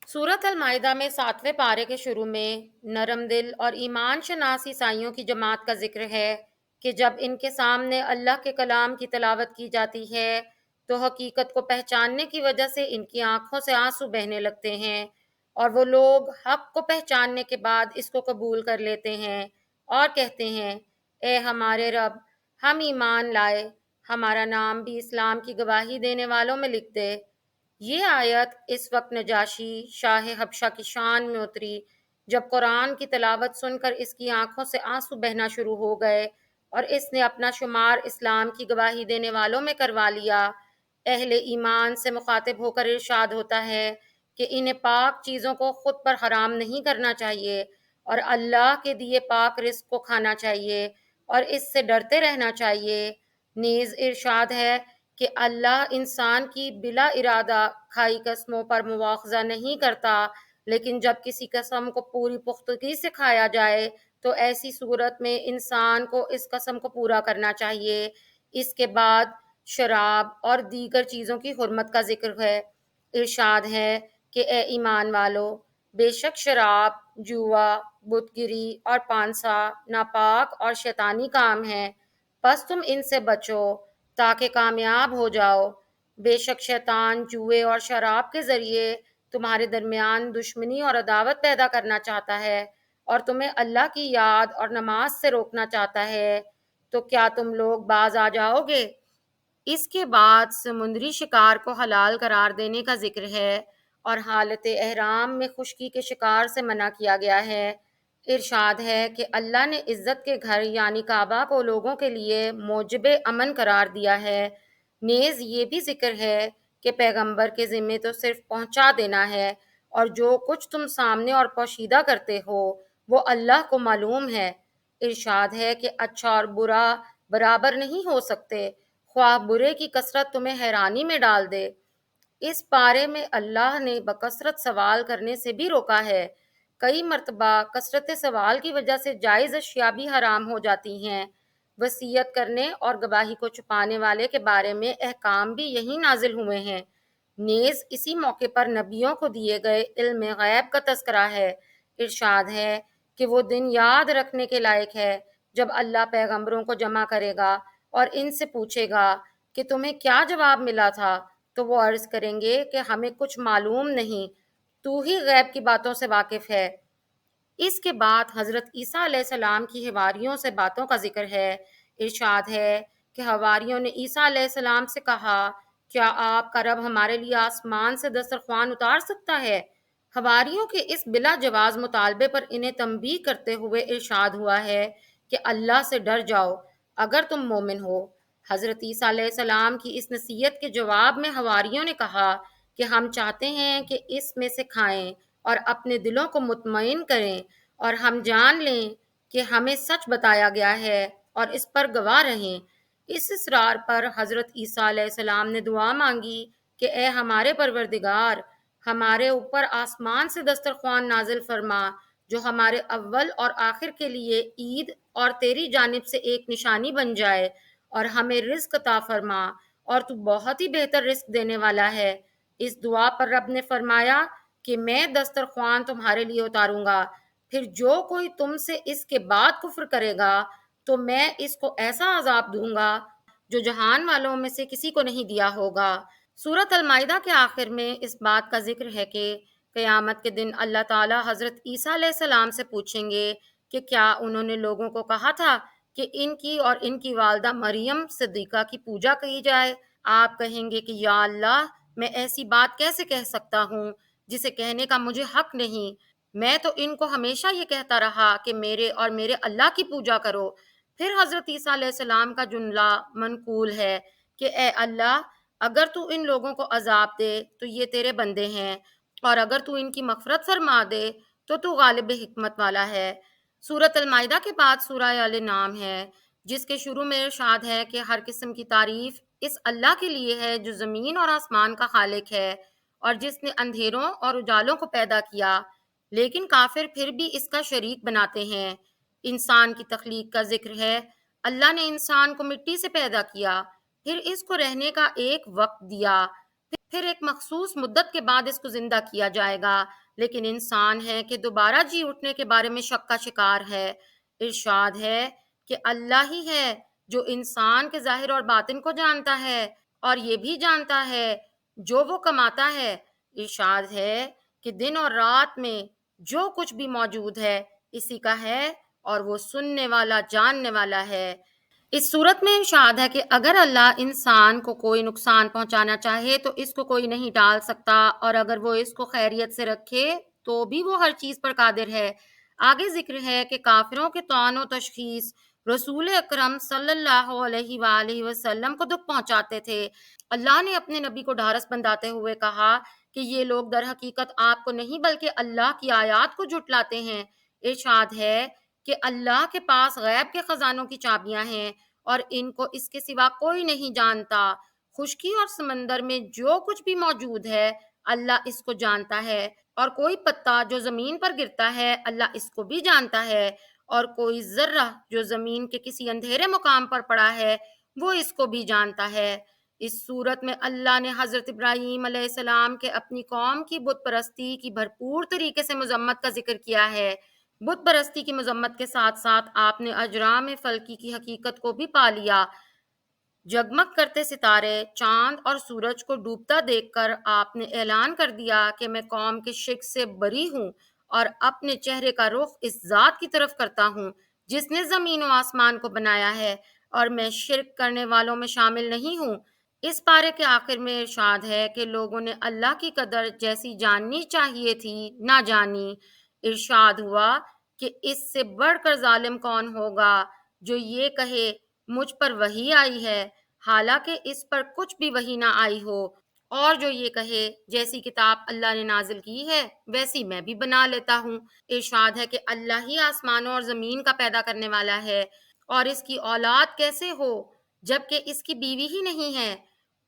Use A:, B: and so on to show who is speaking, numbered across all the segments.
A: سورۃ المائدہ میں 7ویں پارے کے شروع میں نرم دل اور ایمان شناس عیسائیوں کی جماعت کا ذکر ہے کہ جب ان کے سامنے اللہ کے کلام کی تلاوت کی جاتی ہے تو حقیقت کو پہچاننے کی وجہ سے ان کی آنکھوں سے آنسو بہنے لگتے ہیں، اور وہ لوگ حق کو پہچاننے کے بعد اس کو قبول کر لیتے ہیں اور کہتے ہیں، اے ہمارے رب، ہم ایمان لائے، ہمارا نام بھی اسلام کی گواہی دینے والوں میں لکھ دے۔ یہ آیت اس وقت نجاشی شاہ حبشہ کی شان میں اتری جب قرآن کی تلاوت سن کر اس کی آنکھوں سے آنسو بہنا شروع ہو گئے اور اس نے اپنا شمار اسلام کی گواہی دینے والوں میں کروا لیا۔ اہل ایمان سے مخاطب ہو کر ارشاد ہوتا ہے کہ انہیں پاک چیزوں کو خود پر حرام نہیں کرنا چاہیے اور اللہ کے دیے پاک رزق کو کھانا چاہیے اور اس سے ڈرتے رہنا چاہیے۔ نیز ارشاد ہے کہ اللہ انسان کی بلا ارادہ کھائی قسموں پر مواخذہ نہیں کرتا، لیکن جب کسی قسم کو پوری پختگی سے کھایا جائے تو ایسی صورت میں انسان کو اس قسم کو پورا کرنا چاہیے۔ اس کے بعد شراب اور دیگر چیزوں کی حرمت کا ذکر ہے۔ ارشاد ہے کہ اے ایمان والو، بے شک شراب، جوا، بت گری اور پانسا ناپاک اور شیطانی کام ہے، پس تم ان سے بچو تاکہ کامیاب ہو جاؤ۔ بے شک شیطان جوئے اور شراب کے ذریعے تمہارے درمیان دشمنی اور عداوت پیدا کرنا چاہتا ہے اور تمہیں اللہ کی یاد اور نماز سے روکنا چاہتا ہے، تو کیا تم لوگ باز آ جاؤ گے؟ اس کے بعد سمندری شکار کو حلال قرار دینے کا ذکر ہے اور حالت احرام میں خشکی کے شکار سے منع کیا گیا ہے۔ ارشاد ہے کہ اللہ نے عزت کے گھر یعنی کعبہ کو لوگوں کے لیے موجب امن قرار دیا ہے۔ نیز یہ بھی ذکر ہے کہ پیغمبر کے ذمے تو صرف پہنچا دینا ہے، اور جو کچھ تم سامنے اور پوشیدہ کرتے ہو وہ اللہ کو معلوم ہے۔ ارشاد ہے کہ اچھا اور برا برابر نہیں ہو سکتے، خواہ برے کی کثرت تمہیں حیرانی میں ڈال دے۔ اس پارے میں اللہ نے بکثرت سوال کرنے سے بھی روکا ہے۔ کئی مرتبہ کثرت سوال کی وجہ سے جائز اشیاء بھی حرام ہو جاتی ہیں۔ وصیت کرنے اور گواہی کو چھپانے والے کے بارے میں احکام بھی یہی نازل ہوئے ہیں۔ نیز اسی موقع پر نبیوں کو دیے گئے علم غیب کا تذکرہ ہے۔ ارشاد ہے کہ وہ دن یاد رکھنے کے لائق ہے جب اللہ پیغمبروں کو جمع کرے گا اور ان سے پوچھے گا کہ تمہیں کیا جواب ملا تھا، تو وہ عرض کریں گے کہ ہمیں کچھ معلوم نہیں، تو ہی غیب کی باتوں سے واقف ہے۔ اس کے بعد حضرت عیسیٰ علیہ السلام کی حواریوں سے باتوں کا ذکر ہے۔ ارشاد ہے کہ حواریوں نے عیسیٰ علیہ السلام سے کہا، کیا آپ کا رب ہمارے لیے آسمان سے دسترخوان اتار سکتا ہے؟ حواریوں کے اس بلا جواز مطالبے پر انہیں تنبیہ کرتے ہوئے ارشاد ہوا ہے کہ اللہ سے ڈر جاؤ اگر تم مومن ہو۔ حضرت عیسیٰ علیہ السلام کی اس نصیحت کے جواب میں حواریوں نے کہا کہ ہم چاہتے ہیں کہ اس میں سے کھائیں اور اپنے دلوں کو مطمئن کریں اور ہم جان لیں کہ ہمیں سچ بتایا گیا ہے اور اس پر گواہ رہیں۔ اس اصرار پر حضرت عیسیٰ علیہ السلام نے دعا مانگی کہ اے ہمارے پروردگار، ہمارے اوپر آسمان سے دسترخوان نازل فرما جو ہمارے اول اور آخر کے لیے عید اور تیری جانب سے ایک نشانی بن جائے، اور ہمیں رزق عطا فرما، اور تو بہت ہی بہتر رزق دینے والا ہے۔ اس دعا پر رب نے فرمایا کہ میں دسترخوان تمہارے لیے اتاروں گا، پھر جو کوئی تم سے اس کے بعد کفر کرے گا تو میں اس کو ایسا عذاب دوں گا جو جہان والوں میں سے کسی کو نہیں دیا ہوگا۔ سورۃ المائدہ کے آخر میں اس بات کا ذکر ہے کہ قیامت کے دن اللہ تعالیٰ حضرت عیسیٰ علیہ السلام سے پوچھیں گے کہ کیا انہوں نے لوگوں کو کہا تھا کہ ان کی اور ان کی والدہ مریم صدیقہ کی پوجا کی جائے؟ آپ کہیں گے کہ یا اللہ، میں ایسی بات کیسے کہہ سکتا ہوں جسے کہنے کا مجھے حق نہیں؟ میں تو ان کو ہمیشہ یہ کہتا رہا کہ میرے اور میرے اللہ کی پوجا کرو۔ پھر حضرت عیسیٰ علیہ السلام کا جملہ منقول ہے کہ اے اللہ، اگر تو ان لوگوں کو عذاب دے تو یہ تیرے بندے ہیں، اور اگر تو ان کی مغفرت فرما دے تو غالب حکمت والا ہے۔ سورۃ المائدہ کے بعد سورہ ال نام ہے، جس کے شروع میں ارشاد ہے کہ ہر قسم کی تعریف اس اللہ کے لیے ہے جو زمین اور آسمان کا خالق ہے اور جس نے اندھیروں اور اجالوں کو پیدا کیا، لیکن کافر پھر بھی اس کا شریک بناتے ہیں۔ انسان کی تخلیق کا ذکر ہے۔ اللہ نے انسان کو مٹی سے پیدا کیا، پھر اس کو رہنے کا ایک وقت دیا، پھر ایک مخصوص مدت کے بعد اس کو زندہ کیا جائے گا، لیکن انسان ہے کہ دوبارہ جی اٹھنے کے بارے میں شک کا شکار ہے۔ ارشاد ہے کہ اللہ ہی ہے جو انسان کے ظاہر اور باطن کو جانتا ہے اور یہ بھی جانتا ہے جو وہ کماتا ہے۔ ارشاد ہے کہ دن اور رات میں جو کچھ بھی موجود ہے اسی کا ہے اور وہ سننے والا جاننے والا ہے۔ اس صورت میں ارشاد ہے کہ اگر اللہ انسان کو کوئی نقصان پہنچانا چاہے تو اس کو کوئی نہیں ٹال سکتا، اور اگر وہ اس کو خیریت سے رکھے تو بھی وہ ہر چیز پر قادر ہے۔ آگے ذکر ہے کہ کافروں کے طعن و تشخیص رسول اکرم صلی اللہ علیہ وآلہ وسلم کو دکھ پہنچاتے تھے۔ اللہ نے اپنے نبی کو ڈھارس بندھاتے ہوئے کہا کہ یہ لوگ در حقیقت آپ کو نہیں بلکہ اللہ کی آیات کو جھٹلاتے ہیں۔ ارشاد ہے کہ اللہ کے پاس غیب کے خزانوں کی چابیاں ہیں اور ان کو اس کے سوا کوئی نہیں جانتا۔ خشکی اور سمندر میں جو کچھ بھی موجود ہے اللہ اس کو جانتا ہے، اور کوئی پتا جو زمین پر گرتا ہے اللہ اس کو بھی جانتا ہے، اور کوئی ذرہ جو زمین کے کسی اندھیرے مقام پر پڑا ہے وہ اس کو بھی جانتا ہے۔ اس صورت میں اللہ نے حضرت ابراہیم علیہ السلام کے اپنی قوم کی بت پرستی کی بھرپور طریقے سے مذمت کا ذکر کیا ہے۔ بت پرستی کی مذمت کے ساتھ ساتھ آپ نے اجرام فلکی کی حقیقت کو بھی پا لیا۔ جگمگ کرتے ستارے، چاند اور سورج کو ڈوبتا دیکھ کر آپ نے اعلان کر دیا کہ میں قوم کے شرک سے بری ہوں اور اپنے چہرے کا رخ اس ذات کی طرف کرتا ہوں جس نے زمین و آسمان کو بنایا ہے، اور میں شرک کرنے والوں میں شامل نہیں ہوں۔ اس پارے کے آخر میں ارشاد ہے کہ لوگوں نے اللہ کی قدر جیسی جاننی چاہیے تھی نہ جانی۔ ارشاد ہوا کہ اس سے بڑھ کر ظالم کون ہوگا جو یہ کہے مجھ پر وحی آئی ہے حالانکہ اس پر کچھ بھی وحی نہ آئی ہو، اور جو یہ کہے جیسی کتاب اللہ نے نازل کی ہے ویسی میں بھی بنا لیتا ہوں۔ ارشاد ہے کہ اللہ ہی آسمانوں اور زمین کا پیدا کرنے والا ہے، اور اس کی اولاد کیسے ہو جبکہ اس کی بیوی ہی نہیں ہے؟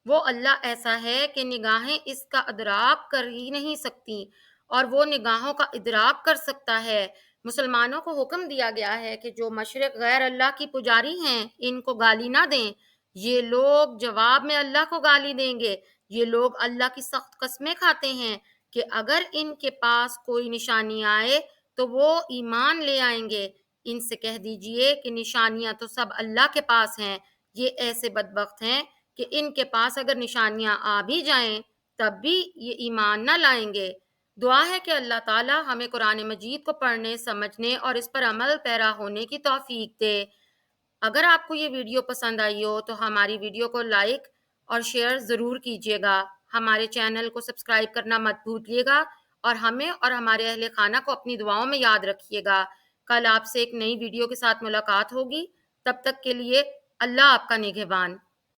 A: وہ اللہ ایسا ہے کہ نگاہیں اس کا ادراک کر ہی نہیں سکتی، اور وہ نگاہوں کا ادراک کر سکتا ہے۔ مسلمانوں کو حکم دیا گیا ہے کہ جو مشرق غیر اللہ کی پجاری ہیں ان کو گالی نہ دیں۔ یہ لوگ جواب میں اللہ کو گالی دیں گے۔ یہ لوگ اللہ کی سخت قسمیں کھاتے ہیں کہ اگر ان کے پاس کوئی نشانی آئے تو وہ ایمان لے آئیں گے۔ ان سے کہہ دیجئے کہ نشانیاں تو سب اللہ کے پاس ہیں، یہ ایسے بدبخت ہیں کہ ان کے پاس اگر نشانیاں آ بھی جائیں تب بھی یہ ایمان نہ لائیں گے۔ دعا ہے کہ اللہ تعالی ہمیں قرآن مجید کو پڑھنے، سمجھنے اور اس پر عمل پیرا ہونے کی توفیق دے۔ اگر آپ کو یہ ویڈیو پسند آئی ہو تو ہماری ویڈیو کو لائک اور شیئر ضرور کیجیے گا۔ ہمارے چینل کو سبسکرائب کرنا مت بھولیے گا، اور ہمیں اور ہمارے اہل خانہ کو اپنی دعاؤں میں یاد رکھیے گا۔ کل آپ سے ایک نئی ویڈیو کے ساتھ ملاقات ہوگی، تب تک کے لیے اللہ آپ کا نگہبان۔